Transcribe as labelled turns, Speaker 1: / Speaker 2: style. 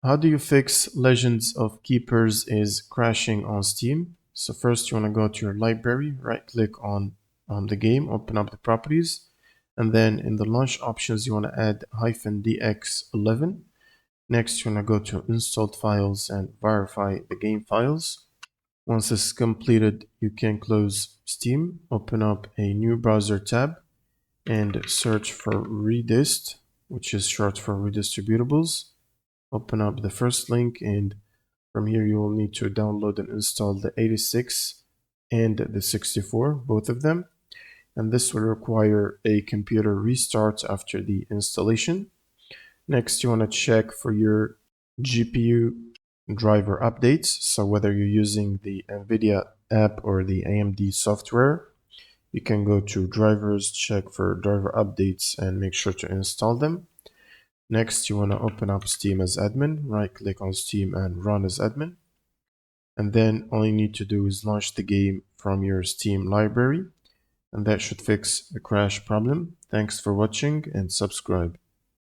Speaker 1: How do you fix Legends of Keepers is crashing on Steam? So first you want to go to your library, right click on the game, open up the properties, and then in the launch options you want to add -dx11. Next you want to go to installed files and verify the game files. Once this is completed, you can close Steam, open up a new browser tab, and search for Redist, which is short for redistributables. Open up the first link, and from here you will need to download and install the 86 and the 64, both of them. And this will require a computer restart after the installation. Next, you want to check for your GPU driver updates. So whether you're using the NVIDIA app or the AMD software, you can go to drivers, check for driver updates, and make sure to install them. Next, you want to open up Steam as admin, right click on Steam and run as admin. And then all you need to do is launch the game from your Steam library, and that should fix the crash problem. Thanks for watching and subscribe.